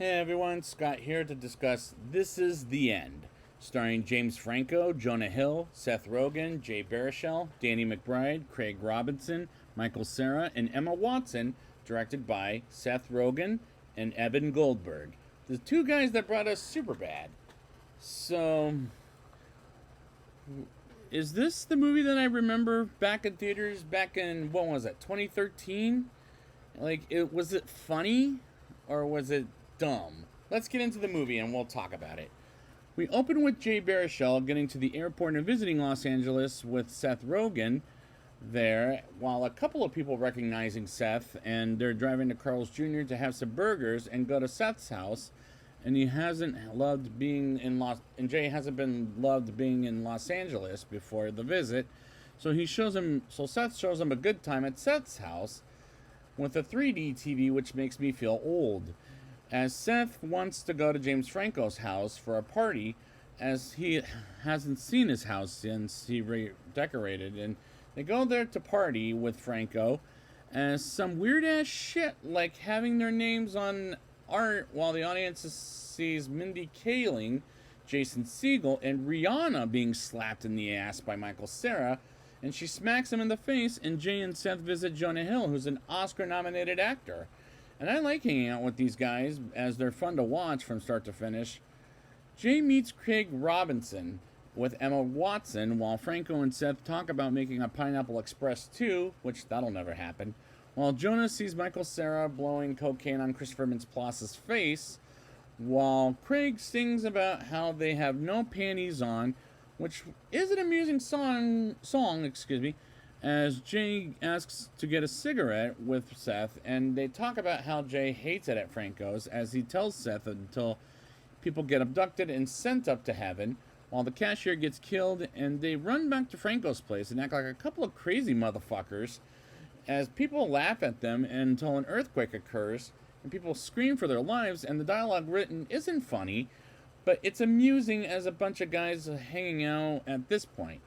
Hey everyone, Scott here to discuss This Is the End, starring James Franco, Jonah Hill, Seth Rogen, G.B.M.H, Danny McBride, Craig Robinson, Michael Cera, and Emma Watson, directed by Seth Rogen and Evan Goldberg, the two guys that brought us Superbad. So, is this the movie that I remember back in theaters back in, what was it, 2013? Was it funny or was it dumb? Let's get into the movie and we'll talk about it. We open with Jay Baruchel getting to the airport and visiting Los Angeles with Seth Rogen there, while a couple of people recognizing Seth, and they're driving to Carl's Jr. to have some burgers and go to Seth's house. And he hasn't loved being in and Jay hasn't been loved being in Los Angeles before the visit. So Seth shows him a good time at Seth's house with a 3D TV, which makes me feel old, as Seth wants to go to James Franco's house for a party, as he hasn't seen his house since he redecorated, and they go there to party with Franco, as some weird ass shit like having their names on art while the audience sees Mindy Kaling, Jason Segel, and Rihanna being slapped in the ass by Michael Cera, and she smacks him in the face, and Jay and Seth visit Jonah Hill, who's an Oscar-nominated actor. And I like hanging out with these guys, as they're fun to watch from start to finish. Jay meets Craig Robinson with Emma Watson, while Franco and Seth talk about making a Pineapple Express 2, which that'll never happen, while Jonah sees Michael Cera blowing cocaine on Christopher Mintz-Plasse' face, while Craig sings about how they have no panties on, which is an amusing song, as Jay asks to get a cigarette with Seth, and they talk about how Jay hates it at Franco's, as he tells Seth until people get abducted and sent up to heaven, while the cashier gets killed, and they run back to Franco's place and act like a couple of crazy motherfuckers, as people laugh at them until an earthquake occurs, and people scream for their lives, and the dialogue written isn't funny, but it's amusing as a bunch of guys hanging out at this point.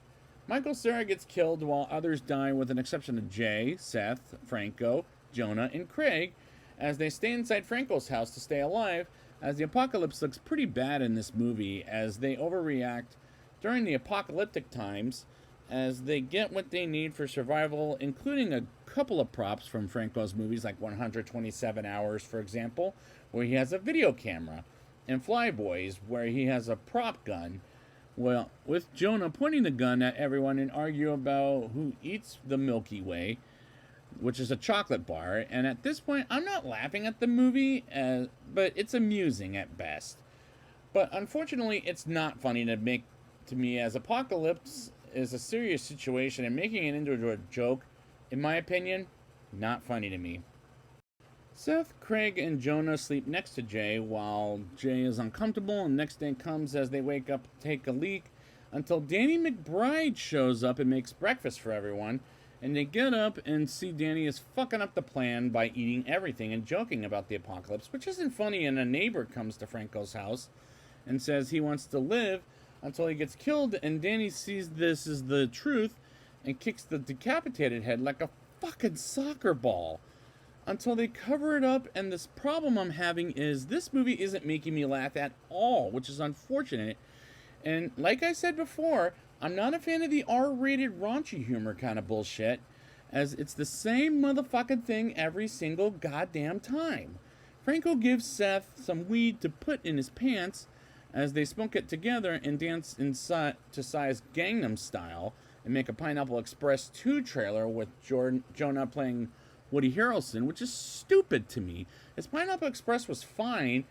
Michael Cera gets killed while others die, with an exception of Jay, Seth, Franco, Jonah, and Craig, as they stay inside Franco's house to stay alive, as the apocalypse looks pretty bad in this movie, as they overreact during the apocalyptic times, as they get what they need for survival, including a couple of props from Franco's movies, like 127 Hours, for example, where he has a video camera, and Flyboys, where he has a prop gun, well, with Jonah pointing the gun at everyone and argue about who eats the Milky Way, which is a chocolate bar. And at this point, I'm not laughing at the movie, but it's amusing at best. But unfortunately, it's not funny to me, as Apocalypse is a serious situation, and making it into a joke, in my opinion, not funny to me. Seth, Craig, and Jonah sleep next to Jay while Jay is uncomfortable, and next day comes as they wake up to take a leak, until Danny McBride shows up and makes breakfast for everyone, and they get up and see Danny is fucking up the plan by eating everything and joking about the apocalypse, which isn't funny, and a neighbor comes to Franco's house and says he wants to live until he gets killed, and Danny sees this as the truth and kicks the decapitated head like a fucking soccer ball, until they cover it up. And this problem I'm having is this movie isn't making me laugh at all, which is unfortunate. And like I said before, I'm not a fan of the R-rated raunchy humor kind of bullshit, as it's the same motherfucking thing every single goddamn time. Franco gives Seth some weed to put in his pants as they smoke it together and dance to Psy's Gangnam Style, and make a Pineapple Express 2 trailer with Jonah playing Woody Harrelson, which is stupid to me. As Pineapple Express was fine,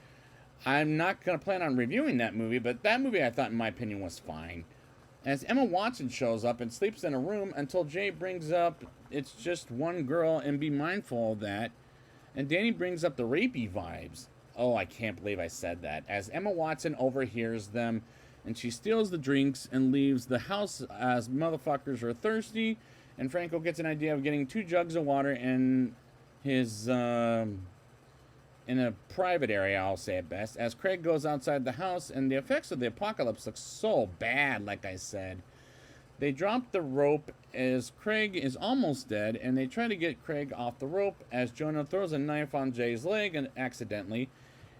I'm not going to plan on reviewing that movie, but that movie I thought, in my opinion, was fine. As Emma Watson shows up and sleeps in a room until Jay brings up it's just one girl and be mindful of that, and Danny brings up the rapey vibes. Oh, I can't believe I said that. As Emma Watson overhears them, and she steals the drinks and leaves the house as motherfuckers are thirsty, and Franco gets an idea of getting 2 jugs of water in his, in a private area, I'll say at best, as Craig goes outside the house, and the effects of the apocalypse look so bad, like I said. They drop the rope as Craig is almost dead, and they try to get Craig off the rope as Jonah throws a knife on Jay's leg and accidentally,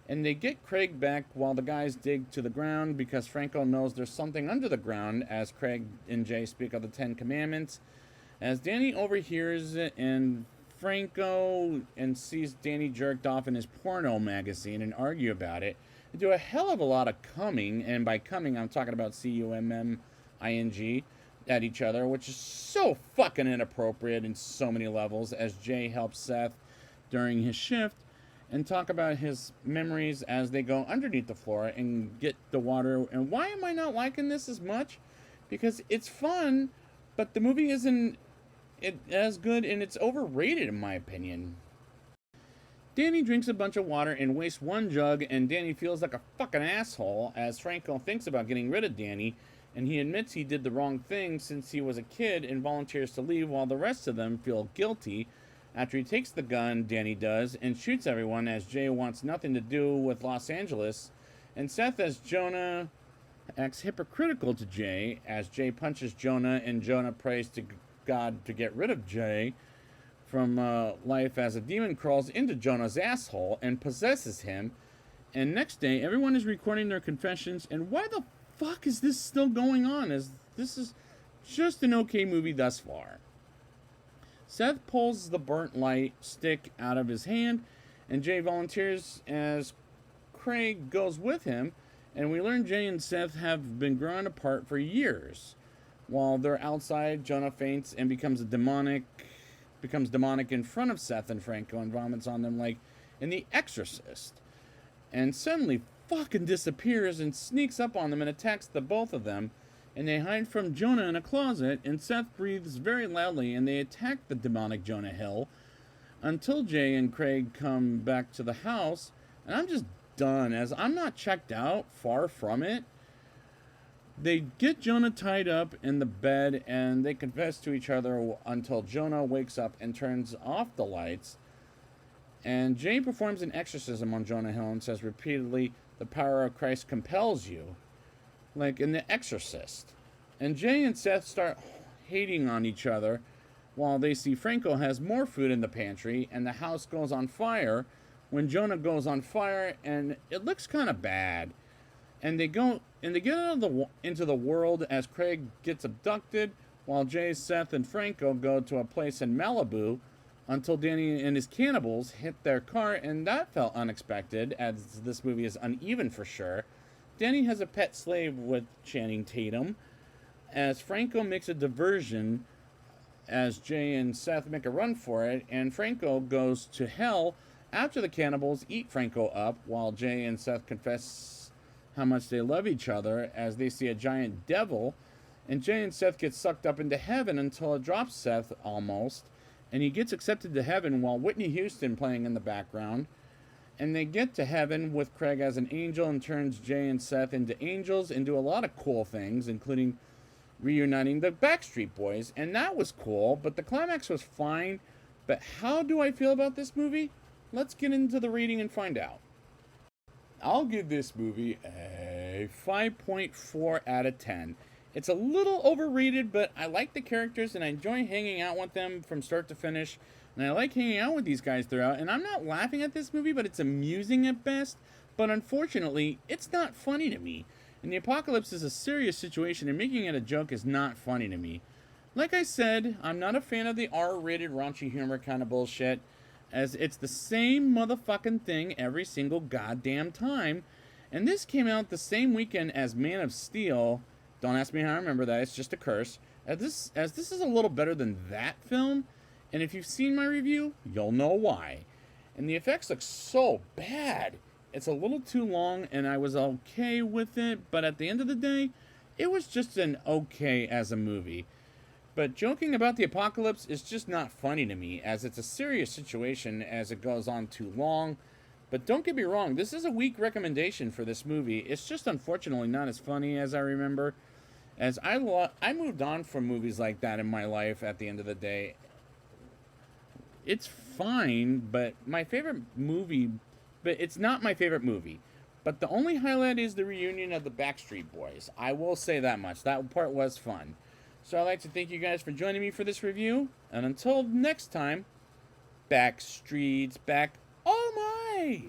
And they get Craig back while the guys dig to the ground because Franco knows there's something under the ground as Craig and Jay speak of the Ten Commandments. As Danny overhears it and Franco and sees Danny jerked off in his porno magazine and argue about it, they do a hell of a lot of cumming, and by cumming I'm talking about cumming at each other, which is so fucking inappropriate in so many levels as Jay helps Seth during his shift and talk about his memories as they go underneath the floor and get the water. And why am I not liking this as much? Because it's fun, but the movie isn't as good, and it's overrated in my opinion. Danny drinks a bunch of water and wastes one jug, and Danny feels like a fucking asshole as Franco thinks about getting rid of Danny, and he admits he did the wrong thing since he was a kid and volunteers to leave while the rest of them feel guilty. After he takes the gun, Danny does, and shoots everyone as Jay wants nothing to do with Los Angeles, and Seth as Jonah acts hypocritical to Jay as Jay punches Jonah, and Jonah prays to God to get rid of Jay from life as a demon crawls into Jonah's asshole and possesses him. And next day, everyone is recording their confessions, and why the fuck is this still going on? As this is just an okay movie thus far. Seth pulls the burnt light stick out of his hand, and Jay volunteers as Craig goes with him, and we learn Jay and Seth have been growing apart for years. While they're outside, Jonah faints and becomes demonic in front of Seth and Franco and vomits on them like in The Exorcist. And suddenly fucking disappears and sneaks up on them and attacks the both of them. And they hide from Jonah in a closet, and Seth breathes very loudly, and they attack the demonic Jonah Hill until Jay and Craig come back to the house. And I'm just done, as I'm not checked out, far from it. They get Jonah tied up in the bed, and they confess to each other until Jonah wakes up and turns off the lights. And Jay performs an exorcism on Jonah Hill and says repeatedly, "The power of Christ compels you," like in The Exorcist. And Jay and Seth start hating on each other while they see Franco has more food in the pantry and the house goes on fire when Jonah goes on fire, and it looks kind of bad. And they get into the world as Craig gets abducted while Jay, Seth, and Franco go to a place in Malibu until Danny and his cannibals hit their car, and that felt unexpected as this movie is uneven for sure. Danny has a pet slave with Channing Tatum as Franco makes a diversion as Jay and Seth make a run for it, and Franco goes to hell after the cannibals eat Franco up while Jay and Seth confess how much they love each other as they see a giant devil, and Jay and Seth get sucked up into heaven until it drops Seth almost, and he gets accepted to heaven while Whitney Houston playing in the background. And they get to heaven with Craig as an angel and turns Jay and Seth into angels and do a lot of cool things, including reuniting the Backstreet Boys, and that was cool, but the climax was fine. But how do I feel about this movie? Let's get into the rating and find out. I'll give this movie a 5.4 out of 10. It's a little overrated, but I like the characters and I enjoy hanging out with them from start to finish. And I like hanging out with these guys throughout. And I'm not laughing at this movie, but it's amusing at best. But unfortunately, it's not funny to me. And the apocalypse is a serious situation, and making it a joke is not funny to me. Like I said, I'm not a fan of the R-rated raunchy humor kind of bullshit, as it's the same motherfucking thing every single goddamn time. And this came out the same weekend as Man of Steel. Don't ask me how I remember that, it's just a curse. As this is a little better than that film, and if you've seen my review, you'll know why. And the effects look so bad. It's a little too long, and I was okay with it, but at the end of the day, it was just an okay as a movie. But joking about the apocalypse is just not funny to me, as it's a serious situation as it goes on too long. But don't get me wrong, this is a weak recommendation for this movie. It's just unfortunately not as funny as I remember, as I moved on from movies like that in my life at the end of the day. It's fine, but it's not my favorite movie. But the only highlight is the reunion of the Backstreet Boys. I will say that much. That part was fun. So I'd like to thank you guys for joining me for this review. And until next time, Backstreet's back. Oh my!